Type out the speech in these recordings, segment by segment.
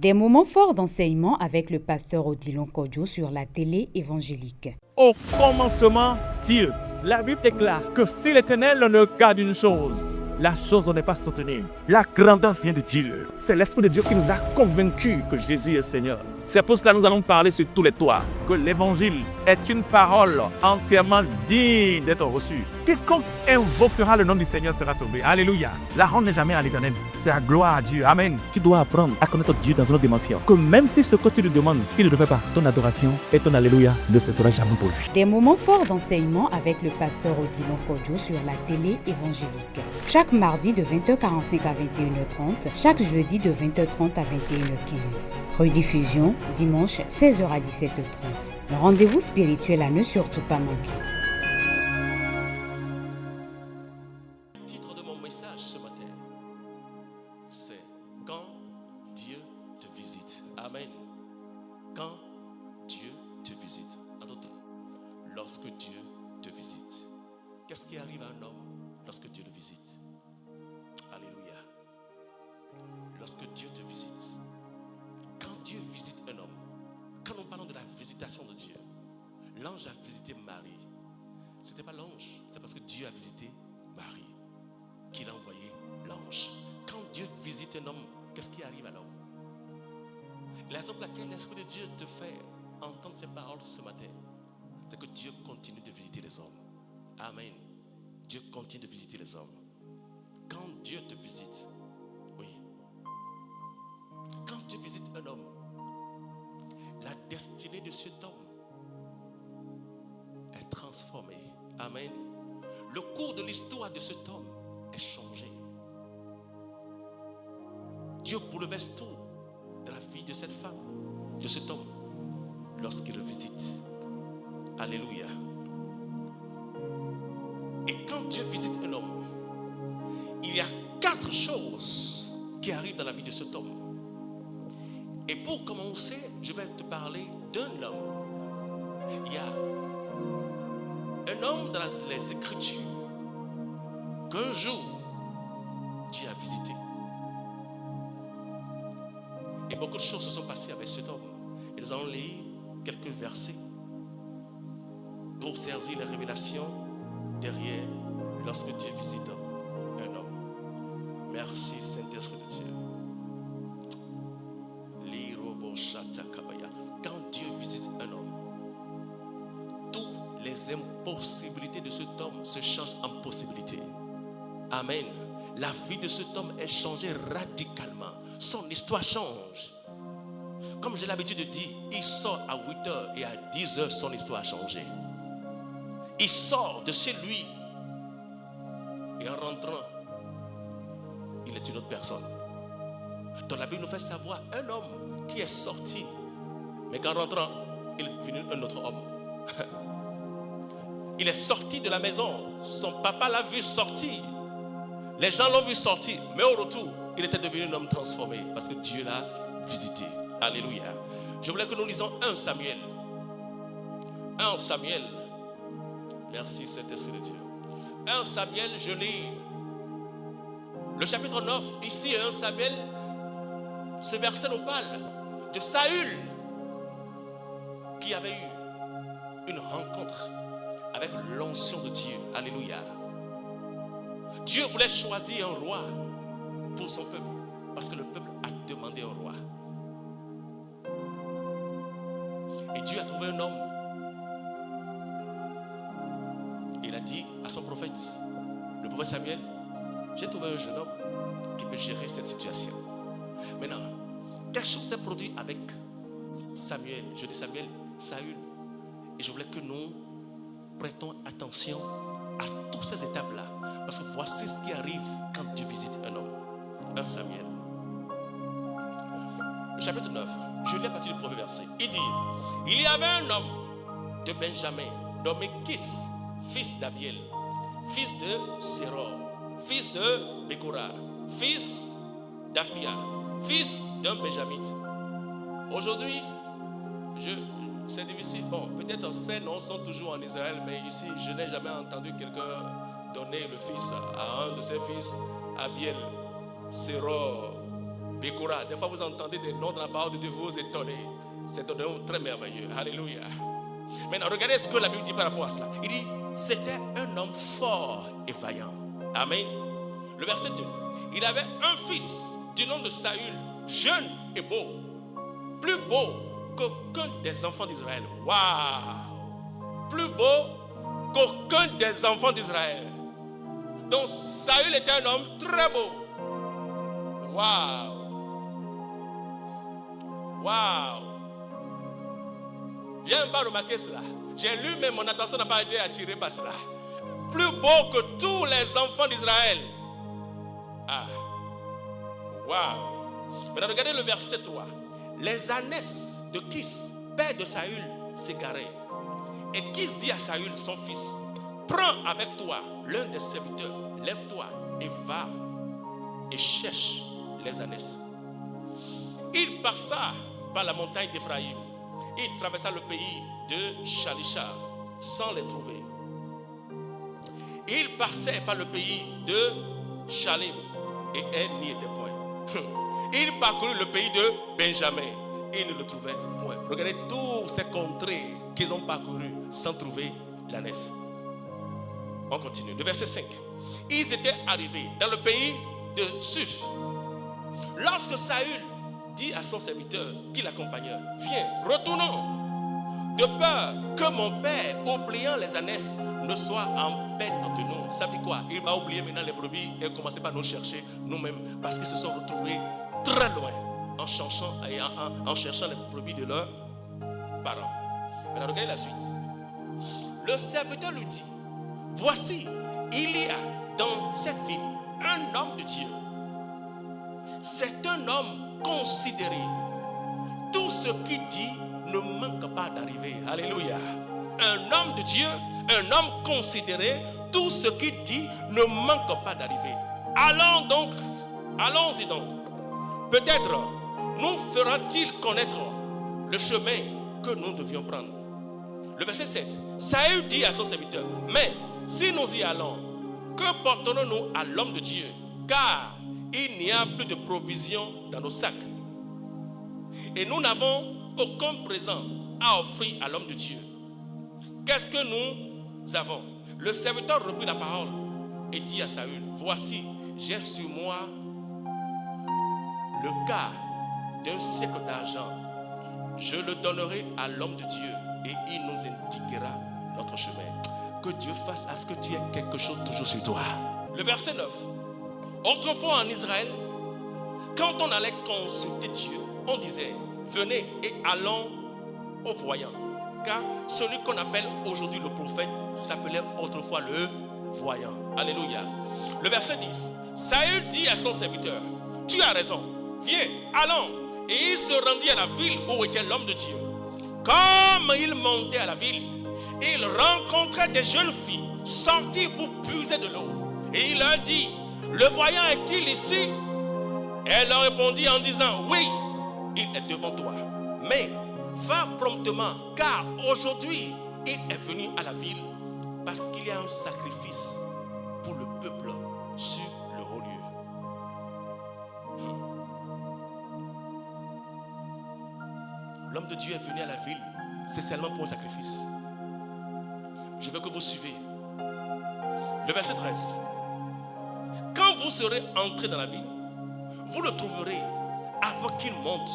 Des moments forts d'enseignement avec le pasteur Odilon Kodjo sur la télé évangélique. Au commencement, Dieu. La Bible déclare que si l'Éternel ne garde une chose, la chose n'est pas soutenue. La grandeur vient de Dieu. C'est l'Esprit de Dieu qui nous a convaincus que Jésus est Seigneur. C'est pour cela que nous allons parler sur tous les toits, que l'Évangile est une parole entièrement digne d'être reçue. Quiconque invoquera le nom du Seigneur sera sauvé. Alléluia. La honte n'est jamais à l'Éternel. C'est la gloire à Dieu. Amen. Tu dois apprendre à connaître Dieu dans une autre dimension. Que même si ce que tu lui demandes, il ne le fait pas, ton adoration et ton alléluia ne cessera jamais pour lui. Des moments forts d'enseignement avec le pasteur Odilon Kodjo sur la télé évangélique. Chaque mardi de 20h45 à 21h30, chaque jeudi de 20h30 à 21h15. Rediffusion dimanche 16h à 17h30. Le rendez-vous spirituel à ne surtout pas manquer. Le titre de mon message ce matin, c'est Quand Dieu te visite. Amen. Quand Dieu te visite. En d'autres termes, lorsque Dieu te visite. Qu'est-ce qui arrive à un homme lorsque Dieu le visite? Alléluia. Lorsque Dieu te visite. Quand Dieu visite un homme, quand nous parlons de la visitation de Dieu, l'ange a visité Marie. Ce n'était pas l'ange, c'est parce que Dieu a visité Marie qu'il a envoyé l'ange. Quand Dieu visite un homme, qu'est-ce qui arrive à l'homme? La raison pour laquelle l'Esprit de Dieu te fait entendre ces paroles ce matin, c'est que Dieu continue de visiter les hommes. Amen. Dieu continue de visiter les hommes. Quand Dieu te visite, oui. Quand Dieu visite un homme, la destinée de cet homme est transformée. Amen. Le cours de l'histoire de cet homme est changé. Dieu bouleverse tout dans la vie de cette femme, de cet homme, lorsqu'il le visite. Alléluia. Et quand Dieu visite un homme, il y a 4 choses qui arrivent dans la vie de cet homme. Et pour commencer, je vais te parler d'un homme. Il y a un homme dans les Écritures qu'un jour, Dieu a visité. Et beaucoup de choses se sont passées avec cet homme. Et nous allons lire quelques versets pour saisir les révélations derrière lorsque Dieu visite un homme. Merci Saint-Esprit de Dieu. Quand Dieu visite un homme, toutes les impossibilités de cet homme se changent en possibilités. Amen. La vie de cet homme est changée radicalement. Son histoire change. Comme j'ai l'habitude de dire, il sort à 8h et à 10h, son histoire a changé. Il sort de chez lui et en rentrant, il est une autre personne. Dans la Bible nous fait savoir un homme qui est sorti, mais qu'en rentrant, il est devenu un autre homme. Il est sorti de la maison, son papa l'a vu sortir, les gens l'ont vu sortir, mais au retour, il était devenu un homme transformé parce que Dieu l'a visité. Alléluia. Je voulais que nous lisons 1 Samuel. 1 Samuel. Merci Saint-Esprit de Dieu. 1 Samuel, je lis le chapitre 9. Ici, 1 Samuel, ce verset nous parle de Saül qui avait eu une rencontre avec l'onction de Dieu. Alléluia. Dieu voulait choisir un roi pour son peuple parce que le peuple a demandé un roi. Et Dieu a trouvé un homme. Il a dit à son prophète, le prophète Samuel, j'ai trouvé un jeune homme qui peut gérer cette situation. Maintenant, quelque chose s'est produit avec Samuel. Je dis Samuel, Saül. Et je voulais que nous prêtons attention à toutes ces étapes-là. Parce que voici ce qui arrive quand Dieu visite un homme. 1 Samuel. Le chapitre 9, je lis à partir du premier verset. Il dit, il y avait un homme de Benjamin, nommé Kis, fils d'Abiel, fils de Séror, fils de Bécora, fils d'Aphia, fils d'un Benjamite. Aujourd'hui, c'est difficile. Bon, peut-être ces noms sont toujours en Israël, mais ici, je n'ai jamais entendu quelqu'un donner le fils à un de ses fils, Abiel, Séror, Bécora. Des fois, vous entendez des noms de la parole de Dieu, vous vous étonnez. C'est un nom très merveilleux. Alléluia. Maintenant, regardez ce que la Bible dit par rapport à cela. Il dit, c'était un homme fort et vaillant. Amen. Le verset 2. Il avait un fils du nom de Saül, jeune et beau, plus beau qu'aucun des enfants d'Israël. Waouh! Plus beau qu'aucun des enfants d'Israël. Donc Saül était un homme très beau. Waouh! Waouh! J'ai pas remarqué cela. J'ai lu, mais mon attention n'a pas été attirée par cela. Plus beau que tous les enfants d'Israël. Ah! Waouh! Maintenant, regardez le verset 3. Les ânesses de Kis, père de Saül, s'égaraient. Et Kis dit à Saül, son fils, prends avec toi l'un des serviteurs, lève-toi et va et cherche les ânesses. Il passa par la montagne d'Éphraïm. Il traversa le pays de Shalisha sans les trouver. Il passait par le pays de Shalim et elle n'y était point. Il parcourut le pays de Benjamin. Il ne le trouvait point. Regardez tous ces contrées qu'ils ont parcouru sans trouver l'ânesse. On continue. Le verset 5. Ils étaient arrivés dans le pays de Suf. Lorsque Saül dit à son serviteur qui l'accompagnait, viens, retournons, de peur que mon père, oubliant les ânesses, ne soit en peine de nous. Ça veut dire quoi? Il va oublier maintenant les brebis et commencer par nous chercher nous-mêmes parce qu'ils se sont retrouvés très loin en cherchant les brebis de leurs parents. Maintenant, regardez la suite. Le serviteur lui dit, voici, il y a dans cette ville un homme de Dieu. C'est un homme considéré. Tout ce qu'il dit ne manque pas d'arriver. Alléluia. Un homme de Dieu, un homme considéré, tout ce qu'il dit ne manque pas d'arriver. Allons-y donc. Peut-être nous fera-t-il connaître le chemin que nous devions prendre. Le verset 7. Saül dit à son serviteur, mais si nous y allons, que porterons-nous à l'homme de Dieu? Car il n'y a plus de provisions dans nos sacs. Et nous n'avons aucun présent à offrir à l'homme de Dieu. Qu'est-ce que nous avons? Le serviteur reprit la parole et dit à Saül, voici, j'ai sur moi le quart d'un siècle d'argent. Je le donnerai à l'homme de Dieu et il nous indiquera notre chemin. Que Dieu fasse à ce que tu aies quelque chose toujours sur toi. Le verset 9. Autrefois en Israël, quand on allait consulter Dieu, on disait, venez et allons au voyant. Car celui qu'on appelle aujourd'hui le prophète s'appelait autrefois le voyant. Alléluia. Le verset 10. Saül dit à son serviteur, tu as raison, viens, allons. Et il se rendit à la ville où était l'homme de Dieu. Comme il montait à la ville, il rencontrait des jeunes filles sorties pour puiser de l'eau. Et il leur dit, le voyant est-il ici? Elle leur répondit en disant, oui, il est devant toi. Mais va promptement, car aujourd'hui, il est venu à la ville parce qu'il y a un sacrifice pour le peuple sur le haut lieu. L'homme de Dieu est venu à la ville spécialement pour un sacrifice. Je veux que vous suivez. Le verset 13. Quand vous serez entrés dans la ville, vous le trouverez avant qu'il monte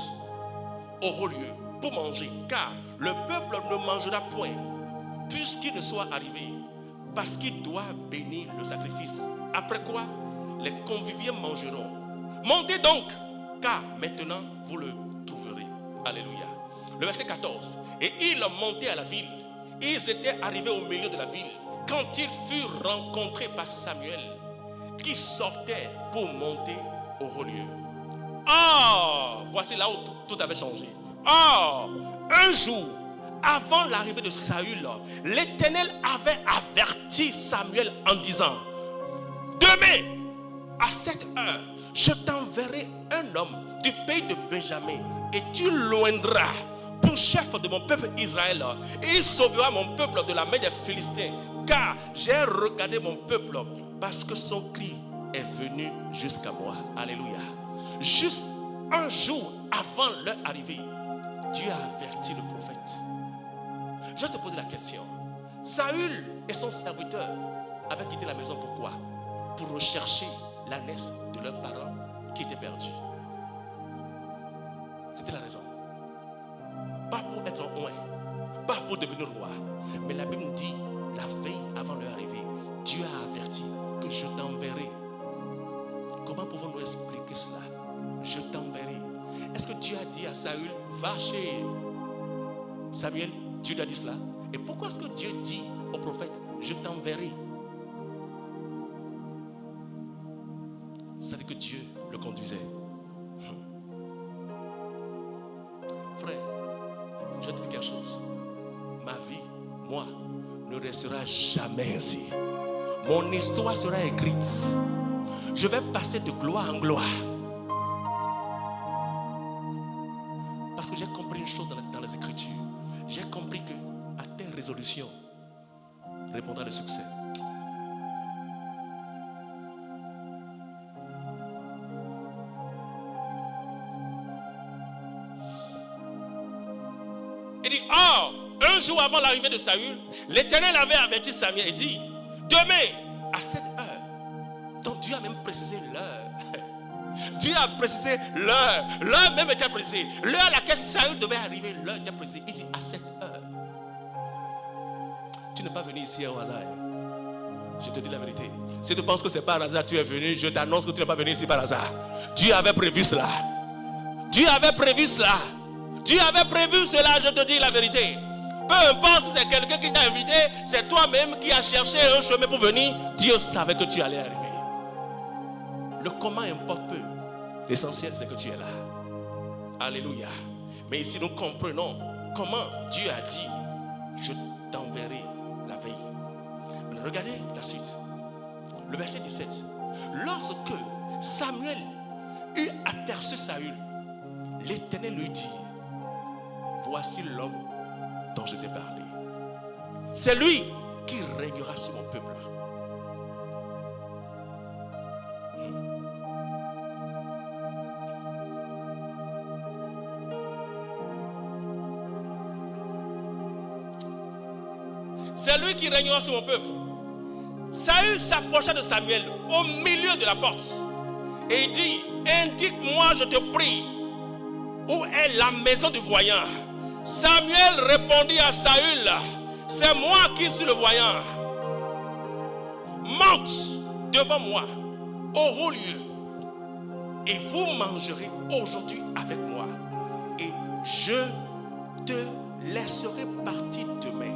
au haut lieu pour manger, car le peuple ne mangera point puisqu'il ne soit arrivé, parce qu'il doit bénir le sacrifice. Après quoi, les conviviaux mangeront. Montez donc, car maintenant vous le trouverez. Alléluia. Le verset 14. Et ils montaient à la ville. Ils étaient arrivés au milieu de la ville quand ils furent rencontrés par Samuel, qui sortait pour monter au haut lieu. Oh, voici là où tout avait changé. Oh, un jour, avant l'arrivée de Saül, l'Éternel avait averti Samuel en disant, demain, à cette heure, je t'enverrai un homme du pays de Benjamin et tu loindras pour chef de mon peuple Israël. Et il sauvera mon peuple de la main des Philistins, car j'ai regardé mon peuple parce que son cri est venu jusqu'à moi. Alléluia. Juste un jour avant leur arrivée, Dieu a averti le prophète. Je vais te poser la question. Saül et son serviteur avaient quitté la maison, pourquoi? Pour rechercher l'ânesse de leurs parents qui était perdue. C'était la raison. Pas pour être loin, pas pour devenir roi. Mais la Bible dit, la veille avant leur arrivée, Dieu a averti que je t'enverrai. Comment pouvons-nous expliquer cela? Je t'enverrai. Est-ce que Dieu a dit à Saül, va chez Samuel? Dieu lui a dit cela. Et pourquoi est-ce que Dieu dit au prophète, je t'enverrai? C'est-à-dire que Dieu le conduisait. Frère, je vais te dire quelque chose. Ma vie, moi, ne restera jamais ainsi. Mon histoire sera écrite. Je vais passer de gloire en gloire. Parce que j'ai compris une chose dans les Écritures. J'ai compris que à tes résolutions répondra le succès. Il dit, or, un jour avant l'arrivée de Saül, l'Éternel avait averti Samuel et dit, demain, à cette heure, donc Dieu a même précisé l'heure. Dieu a précisé l'heure. L'heure même était précisée. L'heure à laquelle Saül devait arriver, l'heure était précisée. Il dit, à cette heure. Tu n'es pas venu ici au hasard. Je te dis la vérité. Si tu penses que c'est par hasard tu es venu, je t'annonce que tu n'es pas venu ici par hasard. Dieu avait prévu cela. Dieu avait prévu cela. Dieu avait prévu cela, je te dis la vérité. Peu importe si c'est quelqu'un qui t'a invité, c'est toi-même qui as cherché un chemin pour venir. Dieu savait que tu allais arriver. Le comment importe peu. L'essentiel, c'est que tu es là. Alléluia. Mais ici, nous comprenons comment Dieu a dit, je t'enverrai la veille. Mais regardez la suite. Le verset 17. Lorsque Samuel eut aperçu Saül, l'Éternel lui dit, voici l'homme dont je t'ai parlé. C'est lui qui régnera sur mon peuple. C'est lui qui régnera sur mon peuple. Saül s'approcha de Samuel au milieu de la porte et il dit, indique-moi, je te prie, où est la maison du voyant? Samuel répondit à Saül, c'est moi qui suis le voyant. Monte devant moi au haut lieu et vous mangerez aujourd'hui avec moi et je te laisserai partir demain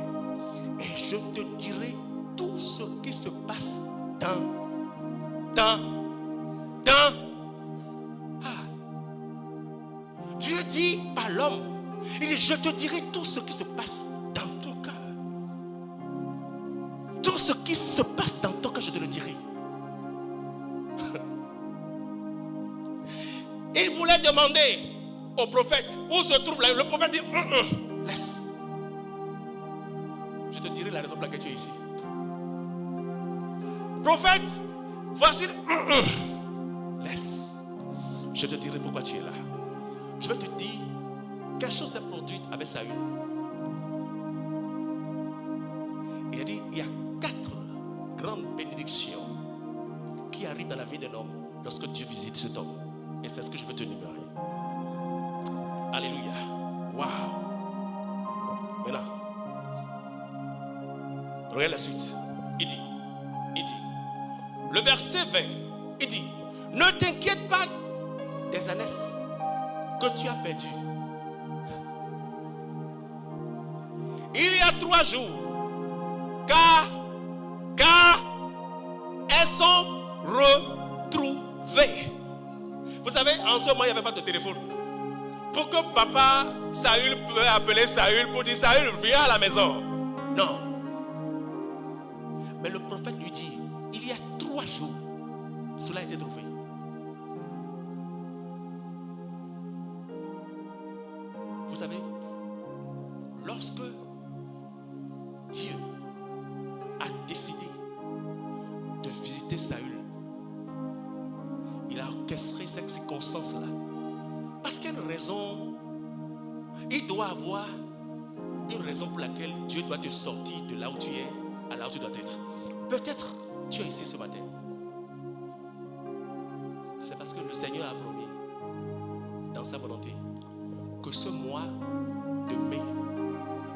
et je te dirai tout ce qui se passe Dieu dit par l'homme, il dit, je te dirai tout ce qui se passe dans ton cœur. Tout ce qui se passe dans ton cœur, je te le dirai. Il voulait demander au prophète où se trouve là. Le prophète dit, laisse. Je te dirai la raison pour laquelle tu es ici. Prophète, voici. Laisse. Je te dirai pourquoi tu es là. Je vais te dire, quelque chose s'est produit avec Saül. Il a dit, il y a 4 grandes bénédictions qui arrivent dans la vie d'un homme lorsque Dieu visite cet homme. Et c'est ce que je veux te numérer. Alléluia. Waouh. Maintenant, regarde la suite. Il dit, le verset 20, il dit, ne t'inquiète pas des ânesses que tu as perdues. Il y a 3 jours, car elles sont retrouvées. Vous savez, en ce moment, il n'y avait pas de téléphone. Pour que papa Saül peut appeler Saül pour dire, Saül, viens à la maison. Non. Mais le prophète lui dit, il y a 3 jours, cela a été trouvé. Vous savez, lorsque Dieu a décidé de visiter Saül, il a orchestré cette circonstance-là Parce qu'il y a une raison. Il doit avoir une raison pour laquelle Dieu doit te sortir de là où tu es à là où tu dois être. Peut-être tu es ici ce matin. C'est parce que le Seigneur a promis dans sa volonté que ce mois de mai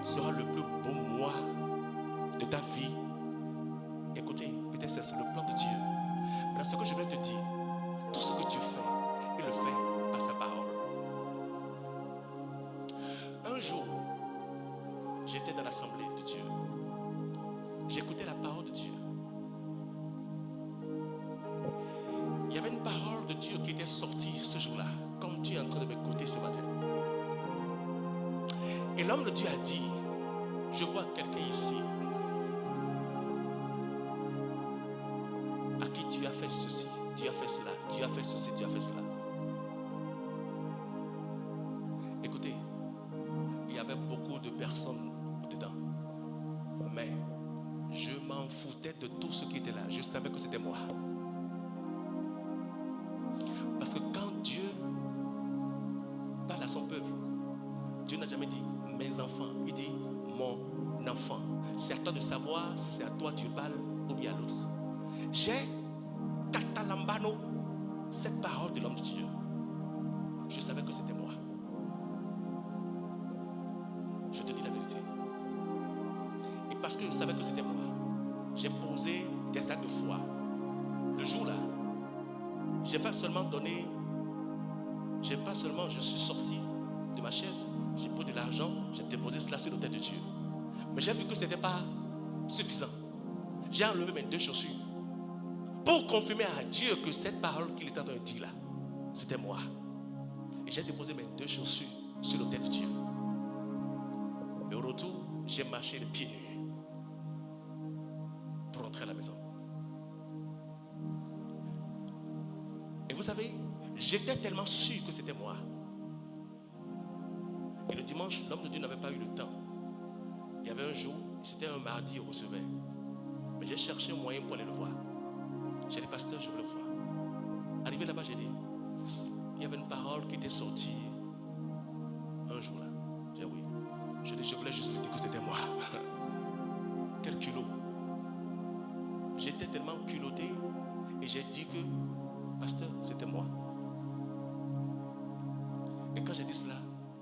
sera le plus beau mois de ta vie. Écoutez, peut-être c'est le plan de Dieu. Mais ce que je vais te dire, tout ce que Dieu fait, il le fait par sa parole. Un jour, j'étais dans l'assemblée de Dieu. J'écoutais la parole de Dieu. Il y avait une parole de Dieu qui était sortie ce jour-là, comme tu es en train de m'écouter ce matin. Et l'homme de Dieu a dit, je vois quelqu'un ici à qui tu as fait ceci, tu as fait cela, tu as fait ceci, tu as fait cela. Écoutez, il y avait beaucoup de personnes dedans, mais je m'en foutais de tout ce qui était là. Je savais que c'était moi. Parce que quand Dieu parle à son peuple, Dieu n'a jamais dit mes enfants, il dit mon enfant. C'est à toi de savoir si c'est à toi que tu parles ou bien à l'autre. J'ai catalambano cette parole de l'homme de Dieu. Je savais que c'était moi. Je te dis la vérité. Et parce que je savais que c'était moi, j'ai posé des actes de foi. Le jour-là, j'ai pas seulement donné, je suis sorti de ma chaise, j'ai pris de l'argent, j'ai déposé cela sur l'autel de Dieu. Mais j'ai vu que ce n'était pas suffisant. J'ai enlevé mes 2 chaussures pour confirmer à Dieu que cette parole qu'il était en train de dire là, c'était moi. Et j'ai déposé mes 2 chaussures sur l'autel de Dieu. Et au retour, j'ai marché les pieds nus pour rentrer à la maison. Et vous savez, j'étais tellement sûr que c'était moi. Et le dimanche, l'homme de Dieu n'avait pas eu le temps. Il y avait un jour, c'était un mardi au sommet. Mais j'ai cherché un moyen pour aller le voir. J'ai dit, pasteur, je veux le voir. Arrivé là-bas, j'ai dit, il y avait une parole qui était sortie un jour là. J'ai dit oui. Je dis, je voulais juste vous dire que c'était moi. Quel culot. J'étais tellement culotté et j'ai dit que, pasteur, c'était moi. Et quand j'ai dit cela,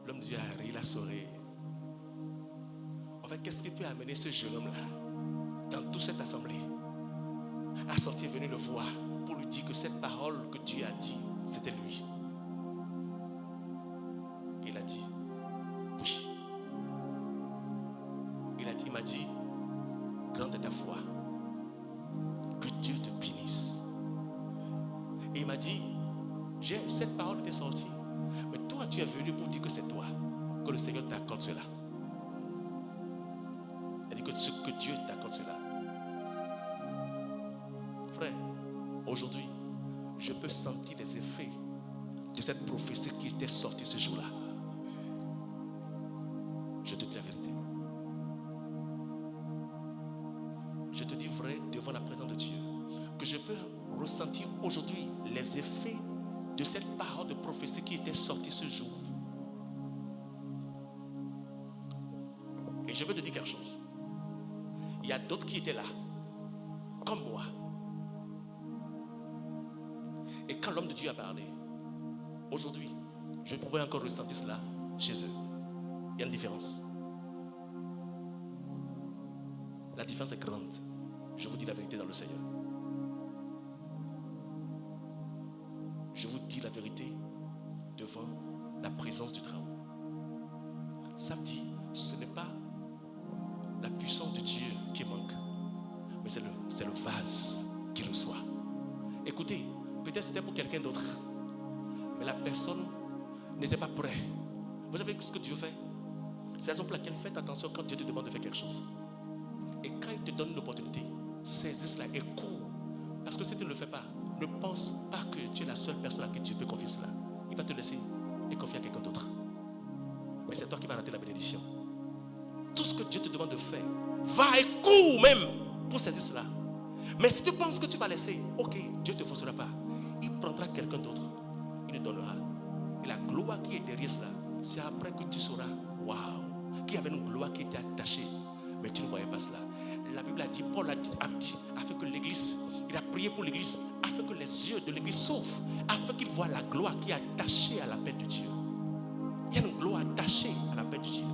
l'homme de Dieu a ri, il a souri. En fait, qu'est-ce qui peut amener ce jeune homme-là, dans toute cette assemblée, à sortir venir le voir pour lui dire que cette parole que Dieu a dit, c'était lui. Il a dit, oui. Il m'a dit, grande est ta foi, que Dieu te bénisse. Et il m'a dit, cette parole était sortie, mais toi tu es venu pour dire que c'est toi, que le Seigneur t'accorde cela. Il dit que Dieu t'accorde cela. Frère, aujourd'hui, je peux sentir les effets de cette prophétie qui était sortie ce jour-là. Je te dis la vérité. Je te dis vrai devant la présence de Dieu que je peux ressentir aujourd'hui les effets de cette parole de prophétie qui était sortie ce jour. Et je veux te dire quelque chose. Il y a d'autres qui étaient là, comme moi. Et quand l'homme de Dieu a parlé, aujourd'hui, je pouvais encore ressentir cela chez eux. Il y a une différence. La différence est grande. Je vous dis la vérité dans le Seigneur. Je vous dis la vérité devant la présence du Très-Haut. Ça veut dire, ce n'est pas la puissance de Dieu qui manque, mais c'est le vase qui reçoit. Écoutez, peut-être c'était pour quelqu'un d'autre, mais la personne n'était pas prête. Vous savez ce que Dieu fait? C'est la raison pour laquelle faites attention quand Dieu te demande de faire quelque chose. Et quand il te donne une opportunité, saisis cela et cours. Parce que si tu ne le fais pas, ne pense pas que tu es la seule personne à qui Dieu peut confier cela. Il va te laisser et confier à quelqu'un d'autre. Mais c'est toi qui vas rater la bénédiction. Tout ce que Dieu te demande de faire, va et cours même pour saisir cela. Mais si tu penses que tu vas laisser, ok, Dieu ne te forcera pas. Il prendra quelqu'un d'autre. Il le donnera. Et la gloire qui est derrière cela, c'est après que tu sauras, waouh, qu'il y avait une gloire qui était attachée, mais tu ne voyais pas cela. La Bible a dit, Paul a dit, afin que l'église, il a prié pour l'église, afin que les yeux de l'église s'ouvrent, afin qu'il voit la gloire qui est attachée à l'appel de Dieu. Il y a une gloire attachée à l'appel de Dieu.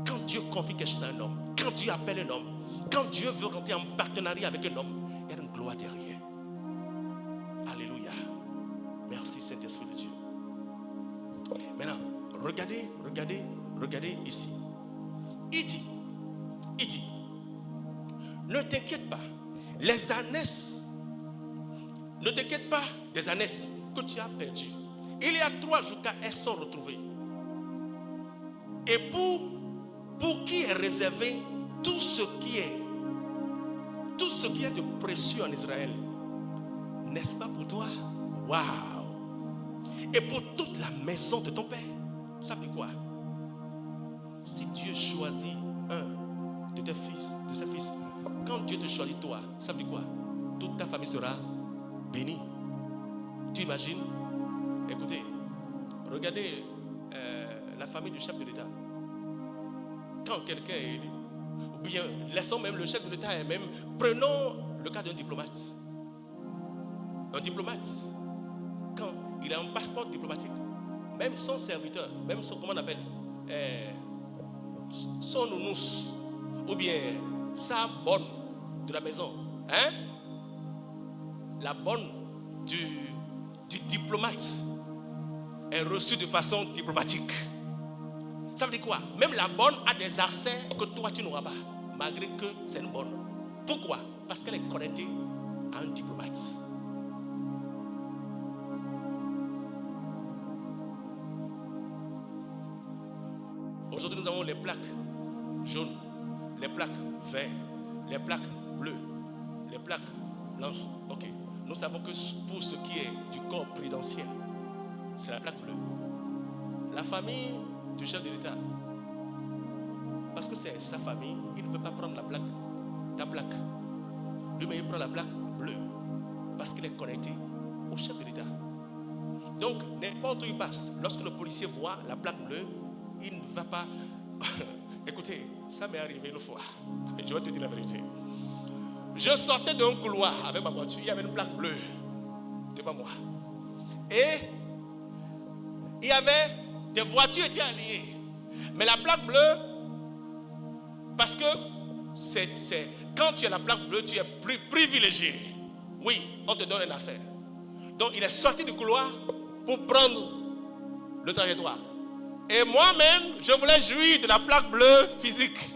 Quand Dieu confie quelque chose à un homme, quand Dieu appelle un homme, quand Dieu veut rentrer en partenariat avec un homme, il y a une gloire derrière. Alléluia. Merci Saint-Esprit de Dieu. Maintenant, regardez ici. Il dit, ne t'inquiète pas, les ânesses, ne t'inquiète pas des ânesses que tu as perdues. Il y a 3 jours qu'elles sont retrouvées. Et pour qui est réservé tout ce qui est de précieux en Israël, n'est-ce pas pour toi? Waouh! Et pour toute la maison de ton père, ça veut dire quoi? Si Dieu choisit un de tes fils, de ses fils, quand Dieu te choisit toi, ça veut dire quoi? Toute ta famille sera bénie. Tu imagines? Écoutez, regardez la famille du chef de l'État. Quand quelqu'un est élu, ou bien laissons même le chef de l'État et même, prenons le cas d'un diplomate. Un diplomate, quand il a un passeport diplomatique, même son serviteur, même son, comment on appelle, son nounous, ou bien sa bonne de la maison, hein? La bonne du diplomate est reçue de façon diplomatique. Ça veut dire quoi? Même la bonne a des accès que toi tu n'auras pas, malgré que c'est une bonne. Pourquoi? Parce qu'elle est connectée à un diplomate. Aujourd'hui, nous avons les plaques jaunes, les plaques vertes, les plaques bleues, les plaques blanches. Ok. Nous savons que pour ce qui est du corps présidentiel, c'est la plaque bleue. La famille du chef de l'État, parce que c'est sa famille, il ne veut pas prendre la plaque, ta plaque. Lui-même, il prend la plaque bleue, parce qu'il est connecté au chef de l'État. Donc, n'importe où il passe, lorsque le policier voit la plaque bleue, il ne va pas... Écoutez, ça m'est arrivé une fois. Je vais te dire la vérité. Je sortais d'un couloir avec ma voiture, il y avait une plaque bleue devant moi. Et il y avait des voitures qui étaient alignées. Mais la plaque bleue, parce que quand tu as la plaque bleue, tu es plus privilégié. Oui, on te donne un accès. Donc il est sorti du couloir pour prendre le trajectoire. Et moi-même, je voulais jouir de la plaque bleue physique.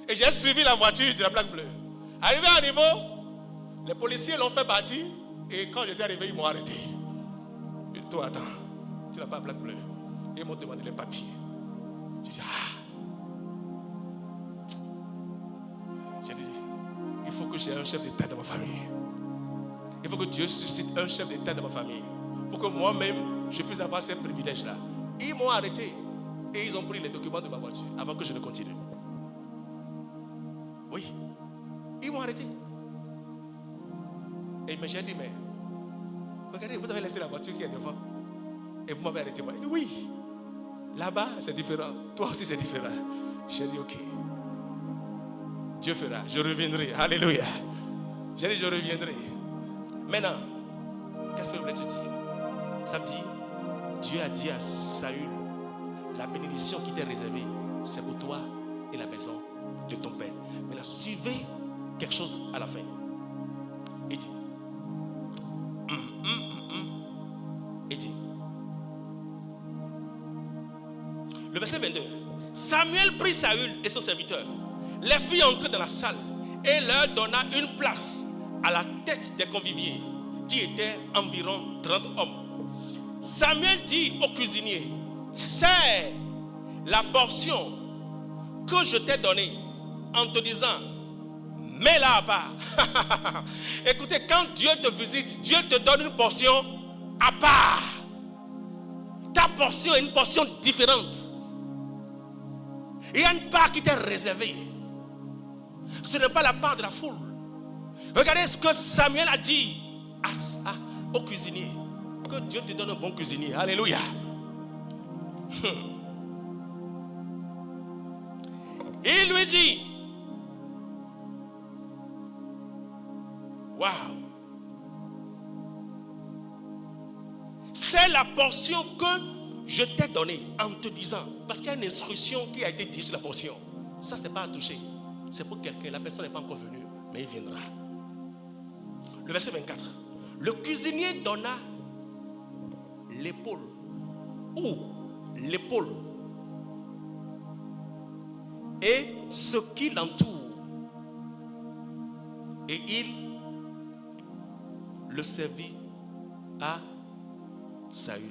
Et j'ai suivi la voiture de la plaque bleue. Arrivé à un niveau, les policiers l'ont fait bâtir. Et quand j'étais arrivé, ils m'ont arrêté. Et toi, attends, tu n'as pas la plaque bleue. Et ils m'ont demandé les papiers. J'ai dit, J'ai dit, il faut que j'ai un chef d'État dans ma famille. Il faut que Dieu suscite un chef d'État dans ma famille. Pour que moi-même, je puisse avoir ces privilèges-là. Ils m'ont arrêté. Et ils ont pris les documents de ma voiture avant que je ne continue. Oui. Ils m'ont arrêté. Et j'ai dit, mais regardez, vous avez laissé la voiture qui est devant. Et vous m'avez arrêté. Moi. Il dit, oui. Là-bas, c'est différent. Toi aussi, c'est différent. J'ai dit, ok. Dieu fera. Je reviendrai. Alléluia. J'ai dit, je reviendrai. Maintenant, qu'est-ce que je voulais te dire? Ça me dit, Dieu a dit à Saül, la bénédiction qui t'est réservée, c'est pour toi et la maison de ton père. Maintenant, suivez quelque chose à la fin. Il dit, il dit, le verset 22, Samuel prit Saül et son serviteur, les fit entrer dans la salle et leur donna une place à la tête des conviviers, qui étaient environ 30 hommes. Samuel dit au cuisinier, c'est la portion que je t'ai donnée en te disant, mets-la à part. Écoutez, quand Dieu te visite, Dieu te donne une portion à part. Ta portion est une portion différente. Il y a une part qui t'est réservée. Ce n'est pas la part de la foule. Regardez ce que Samuel a dit au cuisinier. Que Dieu te donne un bon cuisinier. Alléluia. Il lui dit, waouh, c'est la portion que je t'ai donnée en te disant, parce qu'il y a une instruction qui a été dite sur la portion. Ça, c'est pas à toucher. C'est pour quelqu'un. La personne n'est pas encore venue, mais il viendra. Le verset 24. Le cuisinier donna l'épaule et ce qui l'entoure, et il le servit à Saül.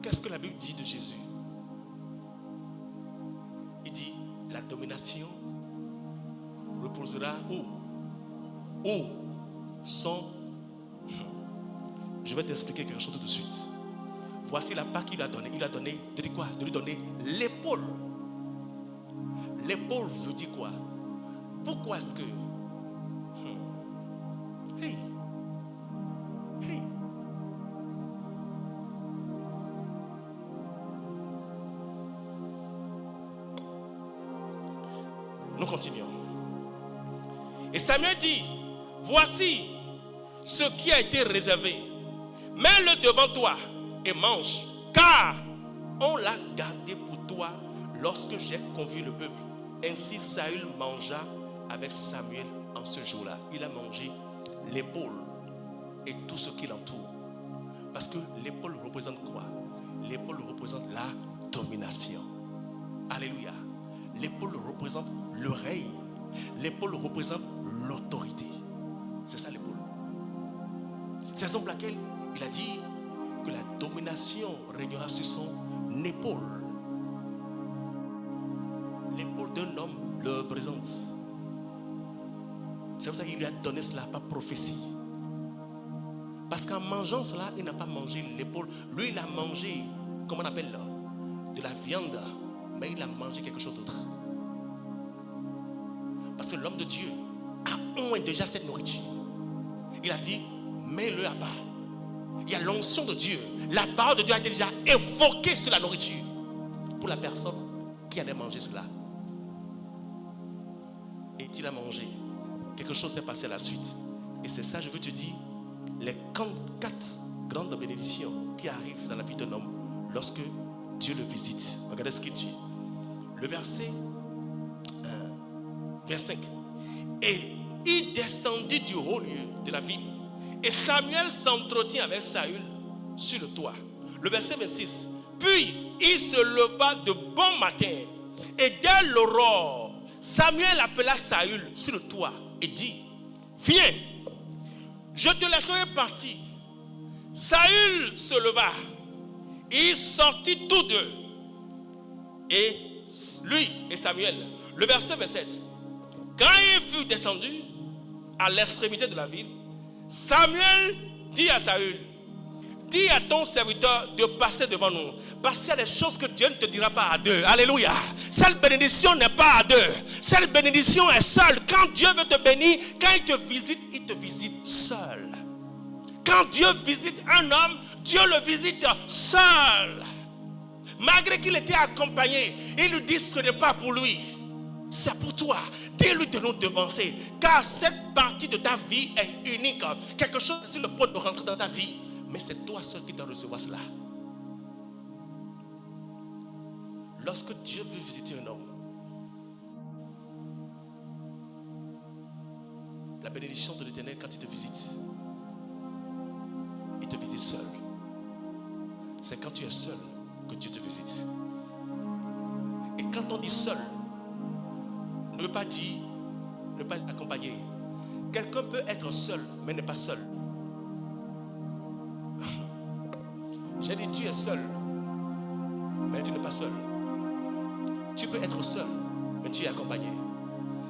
Qu'est-ce que la Bible dit de Jésus? Il dit, la domination reposera où sont... Je vais t'expliquer quelque chose tout de suite. Voici la part qu'il a donnée. Il a donné, de dire quoi? De lui donner l'épaule. L'épaule veut dire quoi? Pourquoi est-ce que... Hey. Nous continuons. Et Samuel dit, voici ce qui a été réservé. Mets-le devant toi et mange, car on l'a gardé pour toi lorsque j'ai convié le peuple. Ainsi Saül mangea avec Samuel en ce jour-là. Il a mangé l'épaule et tout ce qui l'entoure. Parce que l'épaule représente quoi? L'épaule représente la domination. Alléluia. L'épaule représente le règne. L'épaule représente l'autorité. C'est ça l'épaule. C'est la raison pour laquelle il a dit que la domination régnera sur son épaule. L'épaule d'un homme le représente. C'est pour ça qu'il lui a donné cela par prophétie. Parce qu'en mangeant cela, il n'a pas mangé l'épaule. Lui, il a mangé, comment on appelle là, de la viande. Mais il a mangé quelque chose d'autre. Parce que l'homme de Dieu a au moins déjà cette nourriture. Il a dit, mets-le à part. Il y a l'onction de Dieu. La parole de Dieu a été déjà évoquée sur la nourriture. Pour la personne qui allait manger cela. Et il a mangé. Quelque chose s'est passé à la suite. Et c'est ça, je veux te dire, les 4 grandes bénédictions qui arrivent dans la vie d'un homme lorsque Dieu le visite. Regardez ce qu'il dit. Le verset 25. Et il descendit du haut lieu de la ville. Et Samuel s'entretient avec Saül sur le toit. Le verset 26. Puis il se leva de bon matin. Et dès l'aurore, Samuel appela Saül sur le toit et dit, viens, je te laisserai partir. Saül se leva. Ils sortit tous deux. Et lui et Samuel. Le verset 27. Quand il fut descendu à l'extrémité de la ville, Samuel dit à Saül, dis à ton serviteur de passer devant nous. Parce qu'il y a des choses que Dieu ne te dira pas à deux. Alléluia. Cette bénédiction n'est pas à deux. Cette bénédiction est seule. Quand Dieu veut te bénir, quand il te visite seul. Quand Dieu visite un homme, Dieu le visite seul. Malgré qu'il était accompagné, il lui dit ce n'est pas pour lui. C'est pour toi. Dis-lui de nous devancer. Car cette partie de ta vie est unique. Quelque chose est sur le point de rentrer dans ta vie. Mais c'est toi seul qui dois recevoir cela. Lorsque Dieu veut visiter un homme, la bénédiction de l'Éternel quand il te visite seul. C'est quand tu es seul que Dieu te visite. Et quand on dit seul, ne veut pas dire, ne pas accompagner. Quelqu'un peut être seul, mais n'est pas seul. J'ai dit, tu es seul, mais tu n'es pas seul. Tu peux être seul, mais tu es accompagné.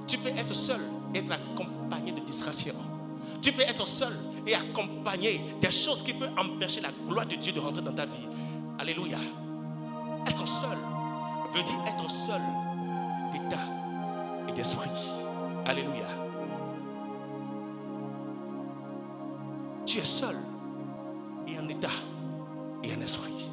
Tu peux être seul et être accompagné de distractions. Tu peux être seul et accompagné des choses qui peuvent empêcher la gloire de Dieu de rentrer dans ta vie. Alléluia. Être seul veut dire être seul d'état et d'esprit. Alléluia. tu es seul et en état et en esprit.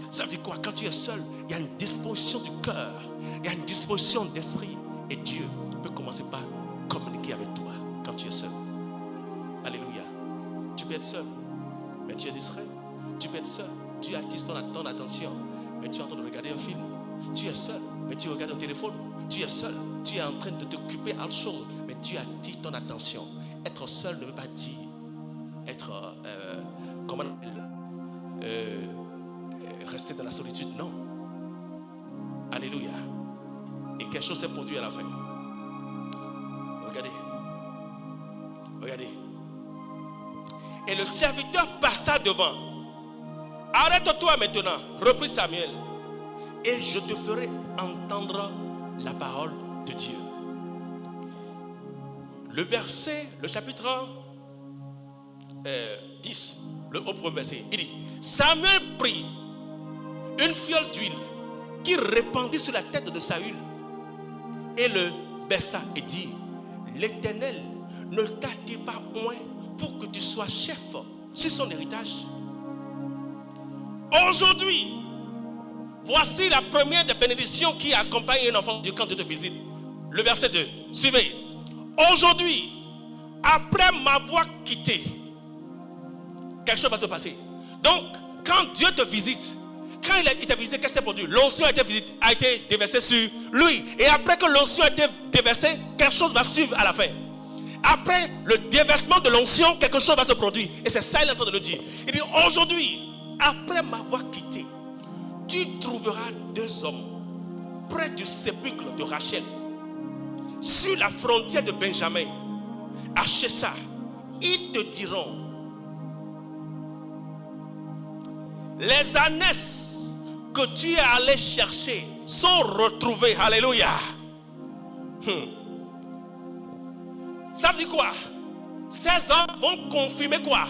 Ça veut dire quoi? Quand tu es seul, il y a une disposition du cœur, il y a une disposition d'esprit. Et Dieu peut commencer par communiquer avec toi quand tu es seul. Alléluia. Tu peux être seul, mais tu es distrait. Tu peux être seul, tu attises ton attention, mais tu es en train de regarder un film. Tu es seul, mais tu regardes un téléphone. Tu es seul, tu es en train de t'occuper à autre chose, mais tu attises ton attention. Être seul ne veut pas dire être, comment on appelle, rester dans la solitude, non. Alléluia. Et quelque chose s'est produit à la fin. Regardez. Regardez. Et le serviteur passa devant. Arrête-toi maintenant, reprit Samuel, et je te ferai entendre la parole de Dieu. Le chapitre 10, le haut premier verset, il dit: Samuel prit une fiole d'huile qui répandit sur la tête de Saül et le baissa et dit: L'Éternel ne t'a-t-il pas oint pour que tu sois chef sur son héritage? Aujourd'hui, voici la première des bénédictions qui accompagne un enfant de Dieu quand Dieu te visite. Le verset 2, suivez. Aujourd'hui, après m'avoir quitté, quelque chose va se passer. Donc, quand Dieu te visite, quand il t'a visité, qu'est-ce qui s'est produit? L'onction a été déversée sur lui. Et après que l'onction a été déversée, quelque chose va suivre à la fin. Après le déversement de l'onction, quelque chose va se produire. Et c'est ça, il est en train de le dire. Il dit: aujourd'hui, après m'avoir quitté, tu trouveras 2 hommes près du sépulcre de Rachel, sur la frontière de Benjamin, à Chessa. Ils te diront: les ânesses que tu es allé chercher sont retrouvées. Alléluia. Ça veut dire quoi? Ces hommes vont confirmer quoi?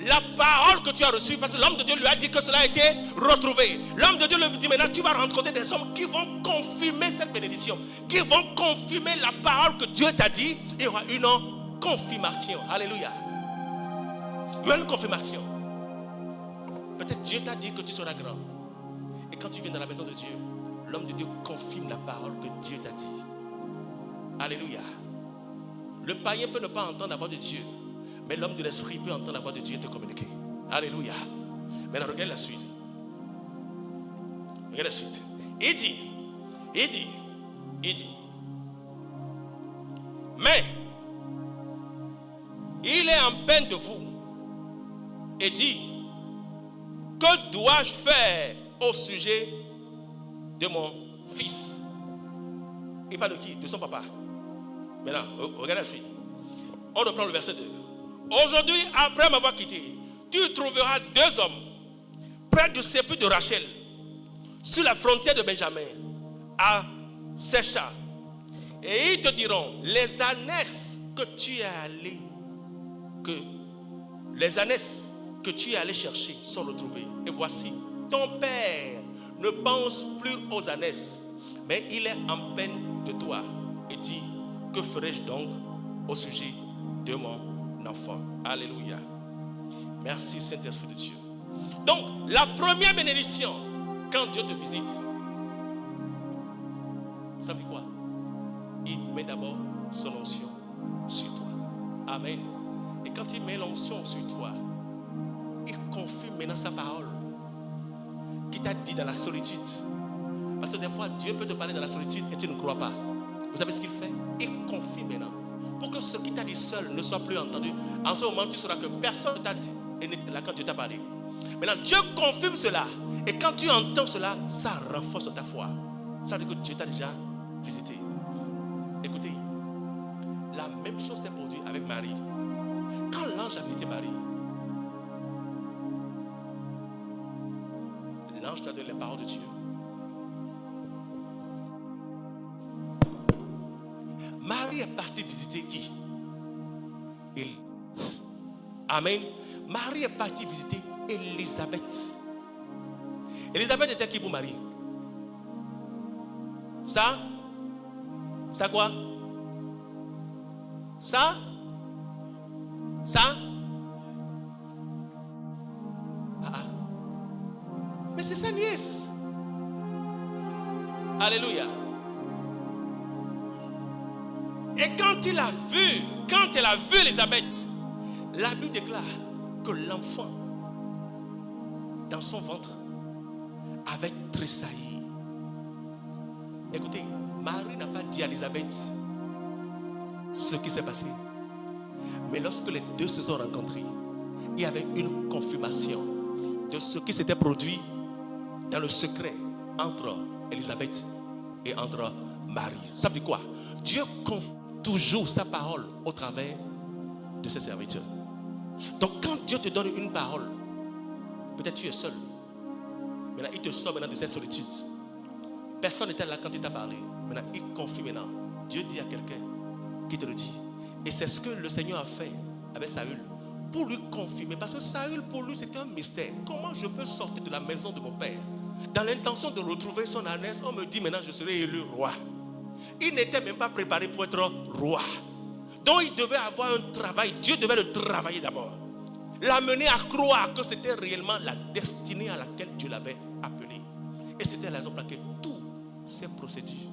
La parole que tu as reçue, parce que l'homme de Dieu lui a dit que cela a été retrouvé. L'homme de Dieu lui dit: maintenant tu vas rencontrer des hommes qui vont confirmer cette bénédiction, qui vont confirmer la parole que Dieu t'a dit. Il y aura une confirmation. Alléluia. Il y aura une confirmation. Peut-être Dieu t'a dit que tu seras grand. Et quand tu viens dans la maison de Dieu, l'homme de Dieu confirme la parole que Dieu t'a dit. Alléluia. Le païen peut ne pas entendre la voix de Dieu, mais l'homme de l'esprit peut entendre la voix de Dieu et te communiquer. Alléluia. Maintenant, regarde la suite. Regarde la suite. Il dit, mais il est en peine de vous et dit: que dois-je faire au sujet de mon fils? Il parle de qui? De son papa. Maintenant, regarde la suite. On reprend le verset 2. Aujourd'hui, après m'avoir quitté, tu trouveras 2 hommes près du sépulcre de Rachel, sur la frontière de Benjamin, à Sécha. Et ils te diront: les ânesses que tu es allé chercher sont retrouvées. Et voici, ton père ne pense plus aux ânesses, mais il est en peine de toi et dit: que ferai-je donc au sujet de mon enfant? Alléluia. Merci Saint-Esprit de Dieu. Donc, la première bénédiction, quand Dieu te visite, ça veut dire quoi? Il met d'abord son onction sur toi. Amen. Et quand il met l'onction sur toi, il confirme maintenant sa parole qui t'a dit dans la solitude. Parce que des fois, Dieu peut te parler dans la solitude et tu ne crois pas. Vous savez ce qu'il fait? Il confirme maintenant. Pour que ce qui t'a dit seul ne soit plus entendu. En ce moment, tu sauras que personne ne t'a dit et n'était là quand Dieu t'a parlé. Maintenant, Dieu confirme cela. Et quand tu entends cela, ça renforce ta foi. Ça veut dire que Dieu t'a déjà visité. Écoutez, la même chose s'est produite avec Marie. Quand l'ange a visité Marie, l'ange t'a donné les paroles de Dieu. Marie est partie visiter qui? Élisabeth. Amen. Marie est partie visiter Élisabeth. Élisabeth était qui pour Marie? Ça quoi? Mais c'est sa nièce. Alléluia. Et quand elle a vu Élisabeth, la Bible déclare que l'enfant dans son ventre avait tressailli. Écoutez, Marie n'a pas dit à Élisabeth ce qui s'est passé. Mais lorsque les deux se sont rencontrés, il y avait une confirmation de ce qui s'était produit dans le secret entre Élisabeth et entre Marie. Ça veut dire quoi? Dieu confie toujours sa parole au travers de ses serviteurs. Donc quand Dieu te donne une parole, peut-être tu es seul. Maintenant, il te sort maintenant de cette solitude. Personne n'était là quand il t'a parlé. Maintenant, il confie maintenant. Dieu dit à quelqu'un qui te le dit. Et c'est ce que le Seigneur a fait avec Saül. Pour lui confirmer. Parce que Saül, pour lui, c'était un mystère. Comment je peux sortir de la maison de mon père? Dans l'intention de retrouver son ânesse, on me dit maintenant je serai élu roi. Il n'était même pas préparé pour être roi. Donc il devait avoir un travail. Dieu devait le travailler d'abord. L'amener à croire que c'était réellement la destinée à laquelle Dieu l'avait appelé. Et c'était la raison pour laquelle toutes ces procédures,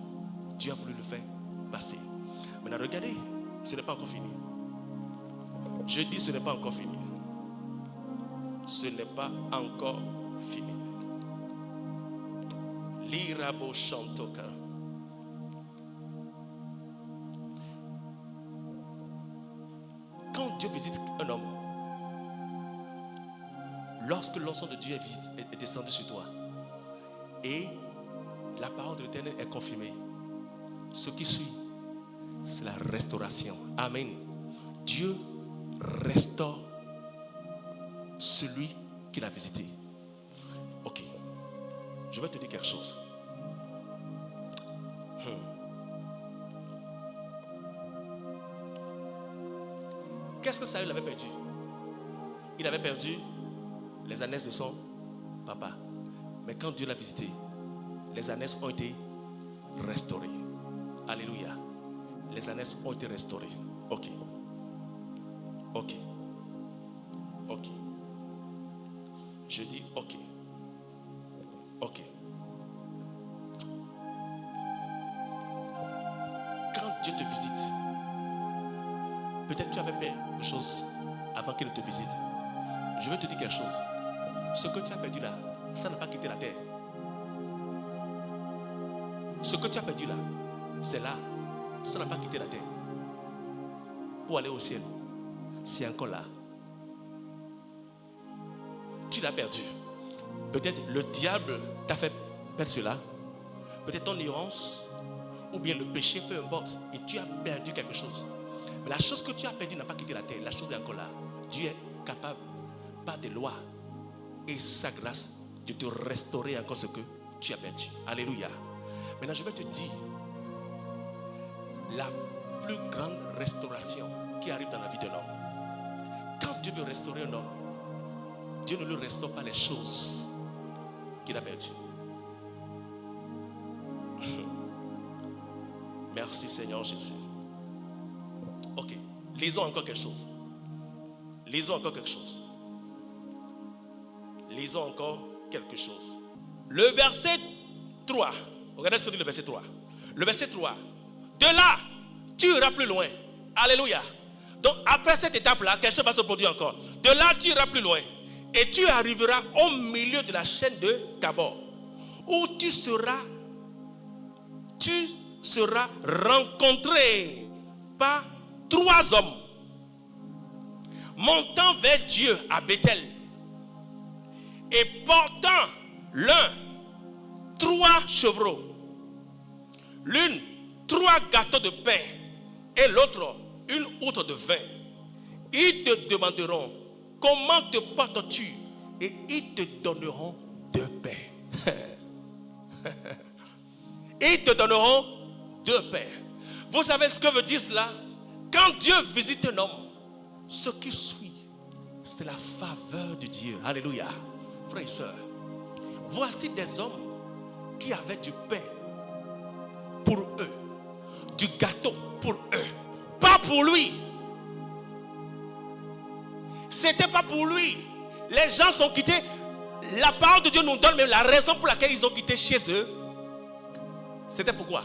Dieu a voulu le faire passer. Maintenant regardez, ce n'est pas encore fini. Je dis ce n'est pas encore fini. Ce n'est pas encore fini. L'irabo chantoka. Quand Dieu visite un homme, lorsque l'onction de Dieu est descendue sur toi et la parole de l'Éternel est confirmée, ce qui suit, c'est la restauration. Amen. Dieu restaure celui qu'il a visité. Ok. Je vais te dire quelque chose. Qu'est-ce que Saül avait perdu? Il avait perdu les ânesses de son papa. Mais quand Dieu l'a visité, les ânesses ont été restaurées. Alléluia. Les ânesses ont été restaurées. Ok. Ok. Ok. Je dis ok. Ok. Quand Dieu te visite, peut-être tu avais peur de choses avant qu'il ne te visite. Je vais te dire quelque chose. Ce que tu as perdu là, ça n'a pas quitté la terre. Ce que tu as perdu là, c'est là. Ça n'a pas quitté la terre. Pour aller au ciel, c'est encore là. Tu l'as perdu. Peut-être le diable t'a fait perdre cela. Peut-être ton ignorance ou bien le péché, peu importe. Et tu as perdu quelque chose. Mais la chose que tu as perdue n'a pas quitté la terre. La chose est encore là. Dieu est capable, par des lois et sa grâce, de te restaurer encore ce que tu as perdu. Alléluia. Maintenant, je vais te dire la plus grande restauration qui arrive dans la vie d'un homme. Quand Dieu veut restaurer un homme, Dieu ne lui restaure pas les choses qu'il a perdues. Merci Seigneur Jésus. Ok, lisons encore quelque chose. Lisons encore quelque chose. Lisons encore quelque chose. Le verset 3. Regardez ce que dit le verset 3. Le verset 3. De là, tu iras plus loin. Alléluia. Donc après cette étape-là, quelque chose va se produire encore. De là, tu iras plus loin. Et tu arriveras au milieu de la chaîne de Tabor, où tu seras rencontré par 3 hommes montant vers Dieu à Bethel et portant l'un 3 chevreaux, l'une 3 gâteaux de pain et l'autre une outre de vin. Ils te demanderont: comment te portes-tu? Et ils te donneront de pain. Ils te donneront de pain. Vous savez ce que veut dire cela? Quand Dieu visite un homme, ce qui suit, c'est la faveur de Dieu. Alléluia. Frères et sœurs, voici des hommes qui avaient du pain pour eux, du gâteau pour eux, pas pour lui. C'était pas pour lui. Les gens sont quittés. la parole de Dieu nous donne même la raison pour laquelle ils ont quitté chez eux. C'était pourquoi?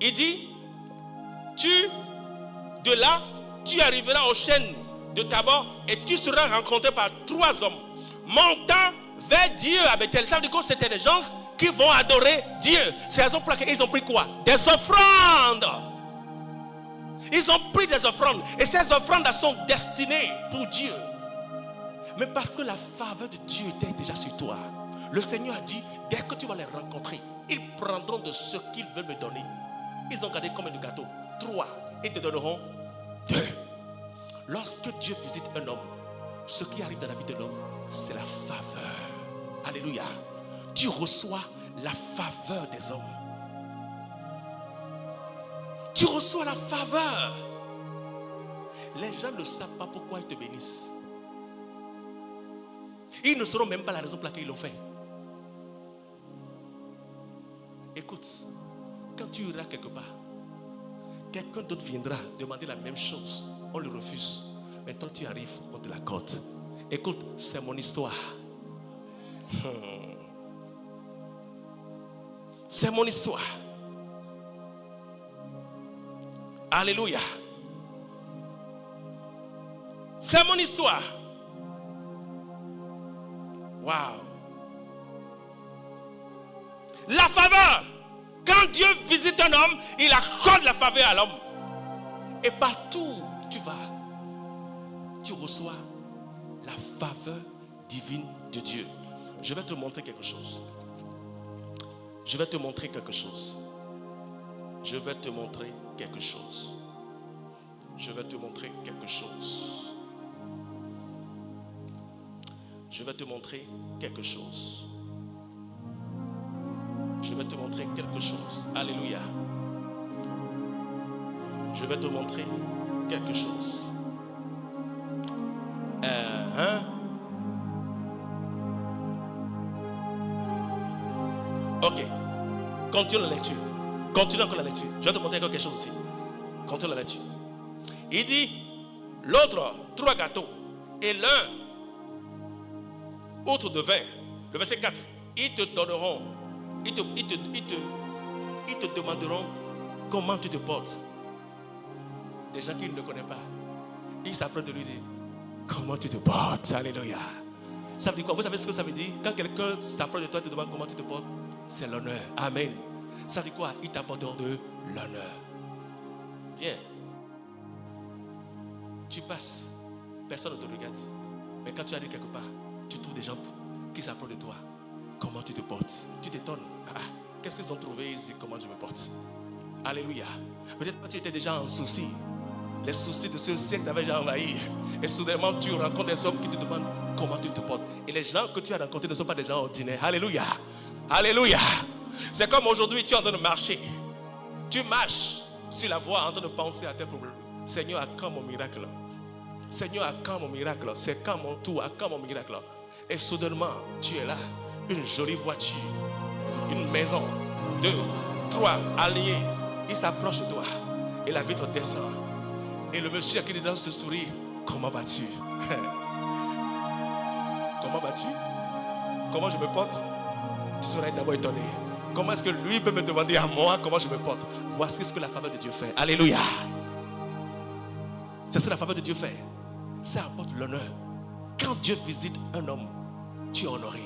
Il dit, de là, tu arriveras aux chaînes de Tabor et tu seras rencontré par 3 hommes montant vers Dieu à Bethel. Ça veut dire que c'était des gens qui vont adorer Dieu. C'est la raison pour laquelle ils ont pris quoi? Des offrandes. Ils ont pris des offrandes. Et ces offrandes sont destinées pour Dieu. Mais parce que la faveur de Dieu était déjà sur toi, le Seigneur a dit, dès que tu vas les rencontrer, ils prendront de ce qu'ils veulent me donner. Ils ont gardé combien de gâteaux? 3. Ils te donneront 2. Lorsque Dieu visite un homme, ce qui arrive dans la vie de l'homme, c'est la faveur. Alléluia. Tu reçois la faveur des hommes. Tu reçois la faveur. Les gens ne savent pas pourquoi ils te bénissent. Ils ne sauront même pas la raison pour laquelle ils l'ont fait. Écoute, quand tu iras quelque part, quelqu'un d'autre viendra demander la même chose. On le refuse. Mais toi tu arrives, on te l'accorde. Écoute, c'est mon histoire. C'est mon histoire. Alléluia. C'est mon histoire. Waouh. La faveur. Quand Dieu visite un homme, il accorde la faveur à l'homme. Et partout où tu vas, tu reçois la faveur divine de Dieu. Je vais te montrer quelque chose. Je vais te montrer quelque chose. Je vais te montrer quelque chose. Je vais te montrer quelque chose. Je vais te montrer quelque chose. Je vais te montrer quelque chose. Alléluia. Je vais te montrer quelque chose. Ok. Continue la lecture. Continue encore la lecture. Je vais te montrer quelque chose aussi. Continue la lecture. Il dit, l'autre, 3 gâteaux. Et l'un, autre de vin. Le verset 4. Ils te donneront. Ils te demanderont comment tu te portes. Des gens qui ne le connaissent pas. Ils s'apprêtent de lui dire comment tu te portes. Alléluia. Ça veut dire quoi? Vous savez ce que ça veut dire? Quand quelqu'un s'approche de toi et te demande comment tu te portes, c'est l'honneur. Amen. Ça veut dire quoi? Ils t'apporteront de l'honneur. Viens. Tu passes. Personne ne te regarde. Mais quand tu arrives quelque part, tu trouves des gens qui s'approchent de toi. Comment tu te portes? Tu t'étonnes. Qu'est-ce qu'ils ont trouvé? Ils disent comment je me porte. Alléluia. Peut-être que tu étais déjà en souci. Les soucis de ce siècle t'avaient déjà envahi. Et soudainement, tu rencontres des hommes qui te demandent comment tu te portes. Et les gens que tu as rencontrés ne sont pas des gens ordinaires. Alléluia. Alléluia. C'est comme aujourd'hui, tu es en train de marcher. Tu marches sur la voie en train de penser à tes problèmes. Seigneur, à quand mon miracle? Seigneur, à quand mon miracle? C'est quand mon tour? À quand mon miracle? Et soudainement, tu es là. Une jolie voiture. Une maison. 2, 3 alliés. Il s'approche de toi. Et la vitre descend. Et le monsieur qui est dedans se sourit. Comment vas-tu? Comment vas-tu? Comment je me porte? Tu seras d'abord étonné. Comment est-ce que lui peut me demander à moi comment je me porte? Voici ce que la faveur de Dieu fait. Alléluia. C'est ce que la faveur de Dieu fait. Ça apporte l'honneur. Quand Dieu visite un homme, tu es honoré.